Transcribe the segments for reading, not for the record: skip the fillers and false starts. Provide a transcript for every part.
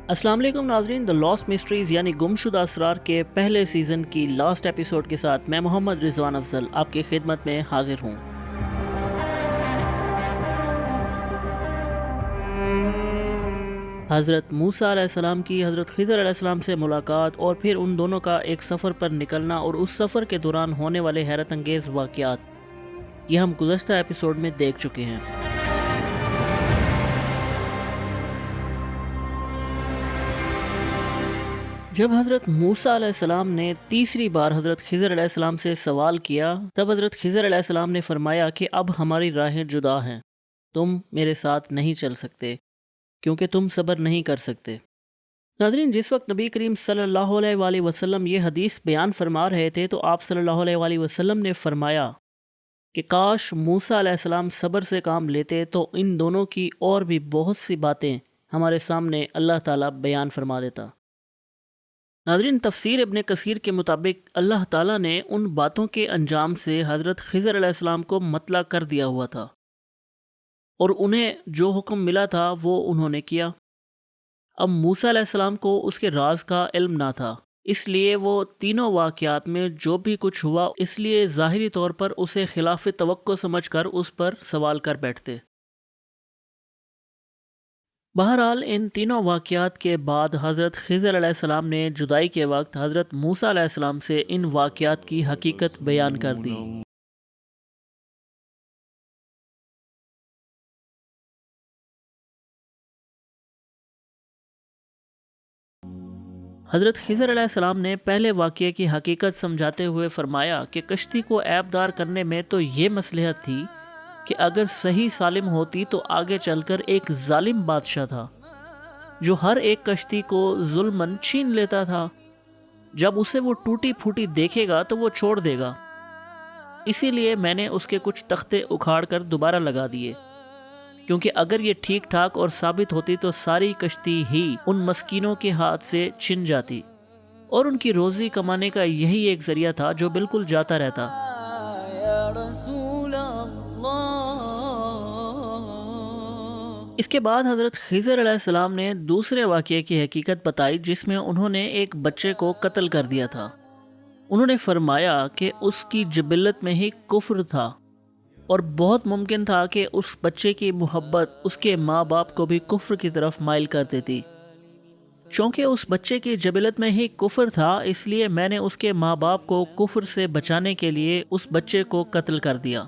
السلام علیکم ناظرین، دا لاسٹ مسٹریز یعنی گمشدہ اسرار کے پہلے سیزن کی لاسٹ ایپیسوڈ کے ساتھ میں محمد رضوان افضل آپ کی خدمت میں حاضر ہوں۔ حضرت موسیٰ علیہ السلام کی حضرت خضر علیہ السلام سے ملاقات اور پھر ان دونوں کا ایک سفر پر نکلنا اور اس سفر کے دوران ہونے والے حیرت انگیز واقعات، یہ ہم گزشتہ ایپیسوڈ میں دیکھ چکے ہیں۔ جب حضرت موسیٰ علیہ السلام نے تیسری بار حضرت خضر علیہ السلام سے سوال کیا، تب حضرت خضر علیہ السلام نے فرمایا کہ اب ہماری راہیں جدا ہیں، تم میرے ساتھ نہیں چل سکتے کیونکہ تم صبر نہیں کر سکتے۔ ناظرین، جس وقت نبی کریم صلی اللہ علیہ وآلہ وسلم یہ حدیث بیان فرما رہے تھے تو آپ صلی اللہ علیہ وآلہ وسلم نے فرمایا کہ کاش موسیٰ علیہ السلام صبر سے کام لیتے تو ان دونوں کی اور بھی بہت سی باتیں ہمارے سامنے اللہ تعالیٰ بیان فرما دیتا۔ ناظرین، تفسیر ابن کثیر کے مطابق اللہ تعالیٰ نے ان باتوں کے انجام سے حضرت خضر علیہ السلام کو مطلع کر دیا ہوا تھا اور انہیں جو حکم ملا تھا وہ انہوں نے کیا۔ اب موسیٰ علیہ السلام کو اس کے راز کا علم نہ تھا، اس لیے وہ تینوں واقعات میں جو بھی کچھ ہوا اس لیے ظاہری طور پر اسے خلاف توقع سمجھ کر اس پر سوال کر بیٹھتے۔ بہرحال ان تینوں واقعات کے بعد حضرت خضر علیہ السلام نے جدائی کے وقت حضرت موسیٰ علیہ السلام سے ان واقعات کی حقیقت بیان کر دی۔ حضرت خضر علیہ السلام نے پہلے واقعے کی حقیقت سمجھاتے ہوئے فرمایا کہ کشتی کو عیبدار کرنے میں تو یہ مصلحت تھی کہ اگر صحیح سالم ہوتی تو آگے چل کر ایک ظالم بادشاہ تھا جو ہر ایک کشتی کو ظلماً چھین لیتا تھا۔ جب اسے وہ ٹوٹی پھوٹی دیکھے گا تو وہ چھوڑ دے گا، اسی لیے میں نے اس کے کچھ تختے اکھاڑ کر دوبارہ لگا دیے، کیونکہ اگر یہ ٹھیک ٹھاک اور ثابت ہوتی تو ساری کشتی ہی ان مسکینوں کے ہاتھ سے چھن جاتی اور ان کی روزی کمانے کا یہی ایک ذریعہ تھا جو بالکل جاتا رہتا۔ اس کے بعد حضرت خضر علیہ السلام نے دوسرے واقعے کی حقیقت بتائی جس میں انہوں نے ایک بچے کو قتل کر دیا تھا۔ انہوں نے فرمایا کہ اس کی جبلت میں ہی کفر تھا اور بہت ممکن تھا کہ اس بچے کی محبت اس کے ماں باپ کو بھی کفر کی طرف مائل کر دیتی۔ چونکہ اس بچے کی جبلت میں ہی کفر تھا اس لیے میں نے اس کے ماں باپ کو کفر سے بچانے کے لیے اس بچے کو قتل کر دیا،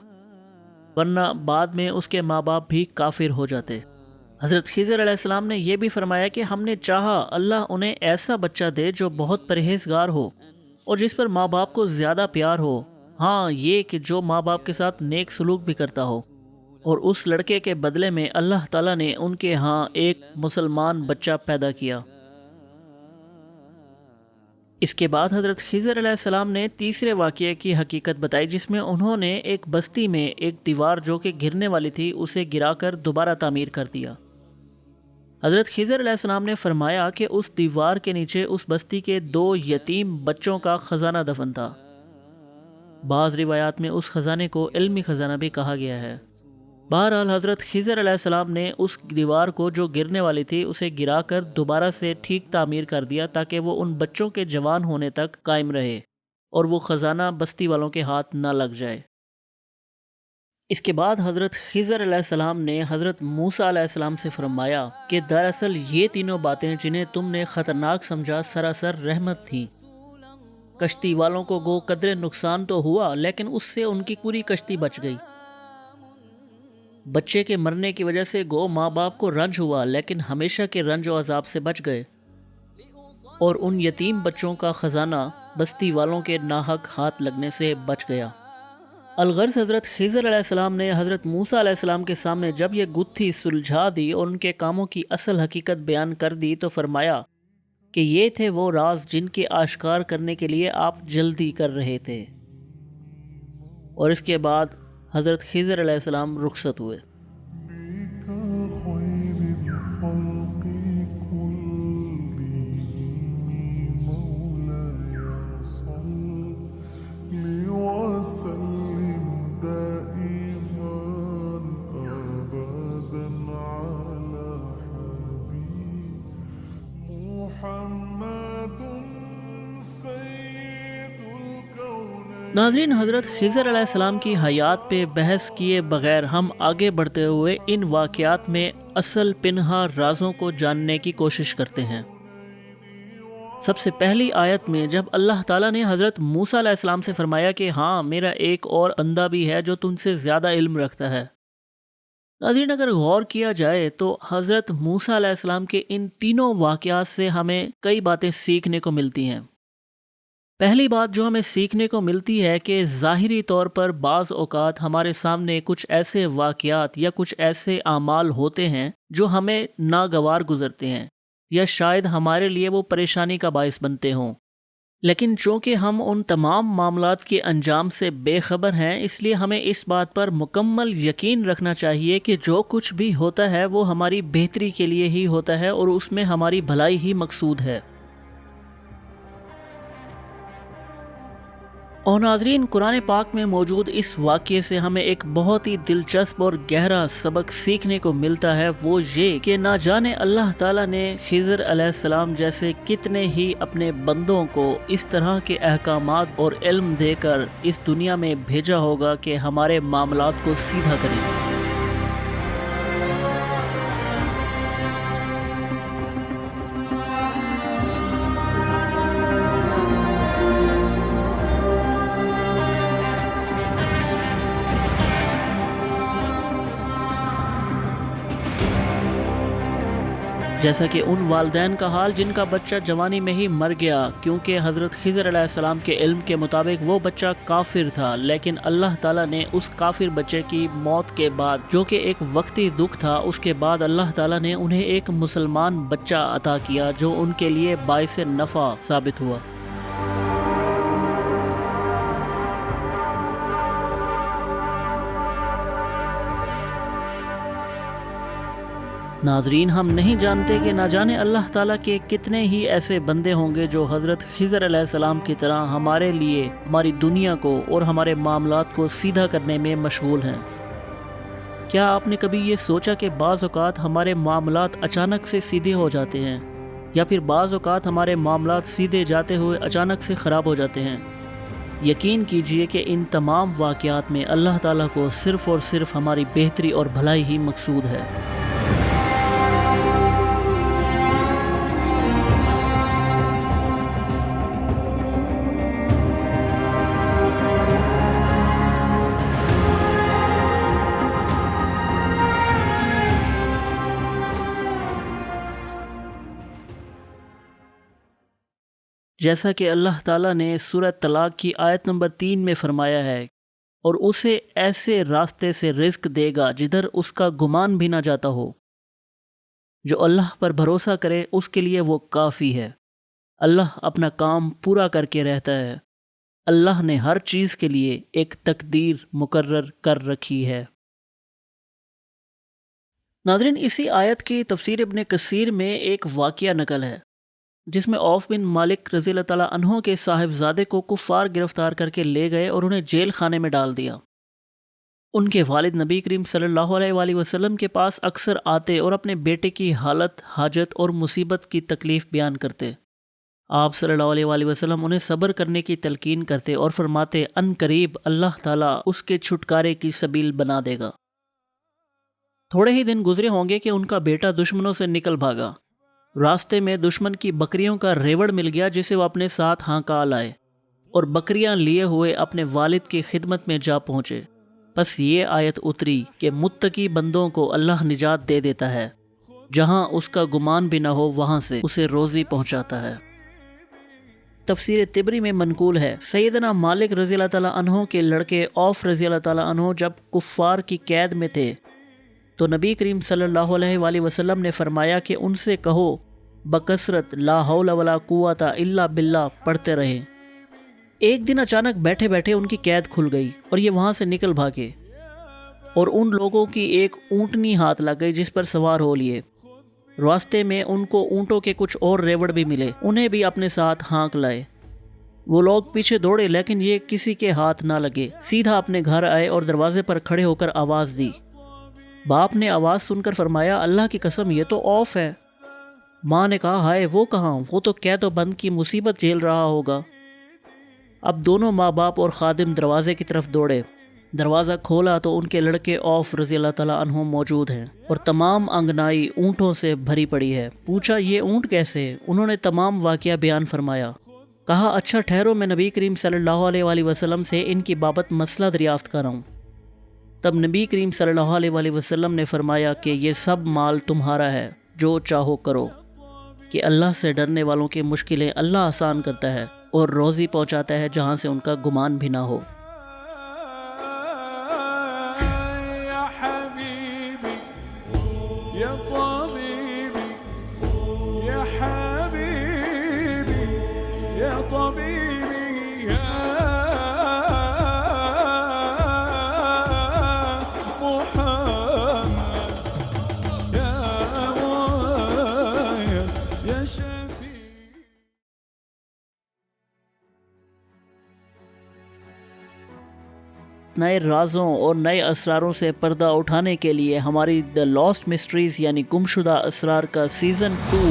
ورنہ بعد میں اس کے ماں باپ بھی کافر ہو جاتے۔ حضرت خضر علیہ السلام نے یہ بھی فرمایا کہ ہم نے چاہا اللہ انہیں ایسا بچہ دے جو بہت پرہیزگار ہو اور جس پر ماں باپ کو زیادہ پیار ہو، ہاں یہ کہ جو ماں باپ کے ساتھ نیک سلوک بھی کرتا ہو۔ اور اس لڑکے کے بدلے میں اللہ تعالیٰ نے ان کے ہاں ایک مسلمان بچہ پیدا کیا۔ اس کے بعد حضرت خضر علیہ السلام نے تیسرے واقعے کی حقیقت بتائی جس میں انہوں نے ایک بستی میں ایک دیوار جو کہ گرنے والی تھی اسے گرا کر دوبارہ تعمیر کر دیا۔ حضرت خضر علیہ السلام نے فرمایا کہ اس دیوار کے نیچے اس بستی کے 2 یتیم بچوں کا خزانہ دفن تھا۔ بعض روایات میں اس خزانے کو علمی خزانہ بھی کہا گیا ہے۔ بہرحال حضرت خضر علیہ السلام نے اس دیوار کو جو گرنے والی تھی اسے گرا کر دوبارہ سے ٹھیک تعمیر کر دیا تاکہ وہ ان بچوں کے جوان ہونے تک قائم رہے اور وہ خزانہ بستی والوں کے ہاتھ نہ لگ جائے۔ اس کے بعد حضرت خضر علیہ السلام نے حضرت موسیٰ علیہ السلام سے فرمایا کہ دراصل یہ تینوں باتیں جنہیں تم نے خطرناک سمجھا سراسر رحمت تھیں۔ کشتی والوں کو گو قدر نقصان تو ہوا لیکن اس سے ان کی پوری کشتی بچ گئی۔ بچے کے مرنے کی وجہ سے گو ماں باپ کو رنج ہوا لیکن ہمیشہ کے رنج و عذاب سے بچ گئے، اور ان یتیم بچوں کا خزانہ بستی والوں کے ناحق ہاتھ لگنے سے بچ گیا۔ الغرض حضرت خضر علیہ السلام نے حضرت موسیٰ علیہ السلام کے سامنے جب یہ گتھی سلجھا دی اور ان کے کاموں کی اصل حقیقت بیان کر دی تو فرمایا کہ یہ تھے وہ راز جن کے آشکار کرنے کے لیے آپ جلدی کر رہے تھے۔ اور اس کے بعد حضرت خضر علیہ السلام رخصت ہوئے۔ ناظرین، حضرت خضر علیہ السلام کی حیات پہ بحث کیے بغیر ہم آگے بڑھتے ہوئے ان واقعات میں اصل پنہا رازوں کو جاننے کی کوشش کرتے ہیں۔ سب سے پہلی آیت میں جب اللہ تعالیٰ نے حضرت موسیٰ علیہ السلام سے فرمایا کہ ہاں، میرا ایک اور بندہ بھی ہے جو تم سے زیادہ علم رکھتا ہے۔ ناظرین، اگر غور کیا جائے تو حضرت موسیٰ علیہ السلام کے ان تینوں واقعات سے ہمیں کئی باتیں سیکھنے کو ملتی ہیں۔ پہلی بات جو ہمیں سیکھنے کو ملتی ہے کہ ظاہری طور پر بعض اوقات ہمارے سامنے کچھ ایسے واقعات یا کچھ ایسے اعمال ہوتے ہیں جو ہمیں ناگوار گزرتے ہیں یا شاید ہمارے لیے وہ پریشانی کا باعث بنتے ہوں، لیکن چونکہ ہم ان تمام معاملات کے انجام سے بے خبر ہیں، اس لیے ہمیں اس بات پر مکمل یقین رکھنا چاہیے کہ جو کچھ بھی ہوتا ہے وہ ہماری بہتری کے لیے ہی ہوتا ہے اور اس میں ہماری بھلائی ہی مقصود ہے۔ اور ناظرین، قرآن پاک میں موجود اس واقعے سے ہمیں ایک بہت ہی دلچسپ اور گہرا سبق سیکھنے کو ملتا ہے، وہ یہ کہ نہ جانے اللہ تعالیٰ نے خضر علیہ السلام جیسے کتنے ہی اپنے بندوں کو اس طرح کے احکامات اور علم دے کر اس دنیا میں بھیجا ہوگا کہ ہمارے معاملات کو سیدھا کریں۔ جیسا کہ ان والدین کا حال جن کا بچہ جوانی میں ہی مر گیا، کیونکہ حضرت خضر علیہ السلام کے علم کے مطابق وہ بچہ کافر تھا، لیکن اللہ تعالیٰ نے اس کافر بچے کی موت کے بعد، جو کہ ایک وقتی دکھ تھا، اس کے بعد اللہ تعالیٰ نے انہیں ایک مسلمان بچہ عطا کیا جو ان کے لیے باعث نفع ثابت ہوا۔ ناظرین، ہم نہیں جانتے کہ نہ جانے اللہ تعالیٰ کے کتنے ہی ایسے بندے ہوں گے جو حضرت خضر علیہ السلام کی طرح ہمارے لیے ہماری دنیا کو اور ہمارے معاملات کو سیدھا کرنے میں مشغول ہیں۔ کیا آپ نے کبھی یہ سوچا کہ بعض اوقات ہمارے معاملات اچانک سے سیدھے ہو جاتے ہیں، یا پھر بعض اوقات ہمارے معاملات سیدھے جاتے ہوئے اچانک سے خراب ہو جاتے ہیں؟ یقین کیجئے کہ ان تمام واقعات میں اللہ تعالیٰ کو صرف اور صرف ہماری بہتری اور بھلائی ہی مقصود ہے۔ جیسا کہ اللہ تعالیٰ نے سورہ طلاق کی آیت نمبر 3 میں فرمایا ہے، اور اسے ایسے راستے سے رزق دے گا جدھر اس کا گمان بھی نہ جاتا ہو۔ جو اللہ پر بھروسہ کرے اس کے لیے وہ کافی ہے۔ اللہ اپنا کام پورا کر کے رہتا ہے۔ اللہ نے ہر چیز کے لیے ایک تقدیر مقرر کر رکھی ہے۔ ناظرین، اسی آیت کی تفسیر ابن کثیر میں ایک واقعہ نقل ہے جس میں عوف بن مالک رضی اللہ تعالیٰ عنہ کے صاحبزادے کو کفار گرفتار کر کے لے گئے اور انہیں جیل خانے میں ڈال دیا۔ ان کے والد نبی کریم صلی اللہ علیہ وآلہ وسلم کے پاس اکثر آتے اور اپنے بیٹے کی حالت، حاجت اور مصیبت کی تکلیف بیان کرتے۔ آپ صلی اللہ علیہ وآلہ وسلم انہیں صبر کرنے کی تلقین کرتے اور فرماتے، ان قریب اللہ تعالیٰ اس کے چھٹکارے کی سبیل بنا دے گا۔ تھوڑے ہی دن گزرے ہوں گے کہ ان کا بیٹا دشمنوں سے نکل بھاگا۔ راستے میں دشمن کی بکریوں کا ریوڑ مل گیا جسے وہ اپنے ساتھ ہانکا لائے، اور بکریاں لیے ہوئے اپنے والد کی خدمت میں جا پہنچے۔ بس یہ آیت اتری کہ متقی بندوں کو اللہ نجات دے دیتا ہے، جہاں اس کا گمان بھی نہ ہو وہاں سے اسے روزی پہنچاتا ہے۔ تفسیر طبری میں منقول ہے، سیدنا مالک رضی اللہ تعالیٰ عنہ کے لڑکے عوف رضی اللہ تعالیٰ عنہ جب کفار کی قید میں تھے تو نبی کریم صلی اللہ علیہ وآلہ وسلم نے فرمایا کہ ان سے کہو بکثرت لا حول ولا قوت الا باللہ پڑھتے رہیں۔ ایک دن اچانک بیٹھے بیٹھے ان کی قید کھل گئی اور یہ وہاں سے نکل بھاگے، اور ان لوگوں کی ایک اونٹنی ہاتھ لگ گئی جس پر سوار ہو لیے۔ راستے میں ان کو اونٹوں کے کچھ اور ریوڑ بھی ملے، انہیں بھی اپنے ساتھ ہانک لائے۔ وہ لوگ پیچھے دوڑے لیکن یہ کسی کے ہاتھ نہ لگے، سیدھا اپنے گھر آئے اور دروازے پر کھڑے ہو کر آواز دی۔ باپ نے آواز سن کر فرمایا، اللہ کی قسم یہ تو عوف ہے۔ ماں نے کہا، ہائے وہ کہاں، وہ تو قید و بند کی مصیبت جھیل رہا ہوگا۔ اب دونوں ماں باپ اور خادم دروازے کی طرف دوڑے۔ دروازہ کھولا تو ان کے لڑکے عوف رضی اللہ تعالیٰ عنہ موجود ہیں اور تمام انگنائی اونٹوں سے بھری پڑی ہے۔ پوچھا یہ اونٹ کیسے؟ انہوں نے تمام واقعہ بیان فرمایا۔ کہا اچھا ٹھہرو، میں نبی کریم صلی اللہ علیہ وآلہ وسلم سے ان کی بابت مسئلہ دریافت کر رہا ہوں۔ تب نبی کریم صلی اللہ علیہ وآلہ وسلم نے فرمایا کہ یہ سب مال تمہارا ہے، جو چاہو کرو، کہ اللہ سے ڈرنے والوں کی مشکلیں اللہ آسان کرتا ہے اور روزی پہنچاتا ہے جہاں سے ان کا گمان بھی نہ ہو۔ نئے رازوں اور نئے اسراروں سے پردہ اٹھانے کے لیے ہماری دا لاسٹ مسٹریز یعنی گمشدہ اسرار کا سیزن 2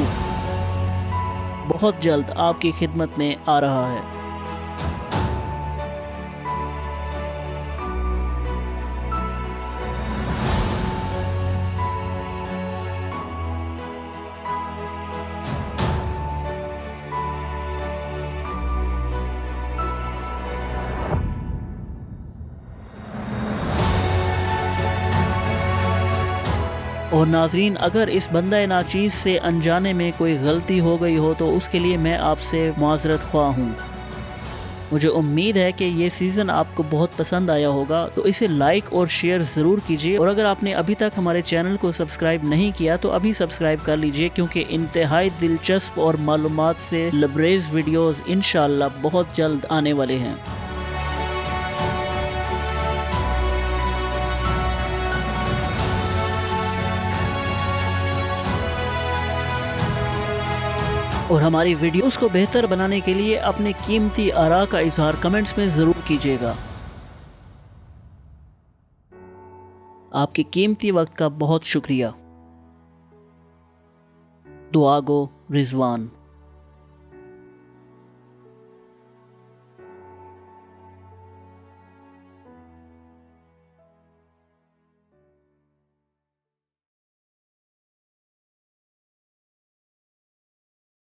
بہت جلد آپ کی خدمت میں آ رہا ہے۔ اور ناظرین، اگر اس بندہ ناچیز سے انجانے میں کوئی غلطی ہو گئی ہو تو اس کے لیے میں آپ سے معذرت خواہ ہوں۔ مجھے امید ہے کہ یہ سیزن آپ کو بہت پسند آیا ہوگا، تو اسے لائک اور شیئر ضرور کیجیے، اور اگر آپ نے ابھی تک ہمارے چینل کو سبسکرائب نہیں کیا تو ابھی سبسکرائب کر لیجیے، کیونکہ انتہائی دلچسپ اور معلومات سے لبریز ویڈیوز انشاءاللہ بہت جلد آنے والے ہیں۔ اور ہماری ویڈیوز کو بہتر بنانے کے لیے اپنے قیمتی آراء کا اظہار کمنٹس میں ضرور کیجیے گا۔ آپ کے قیمتی وقت کا بہت شکریہ۔ دعا گو رضوان۔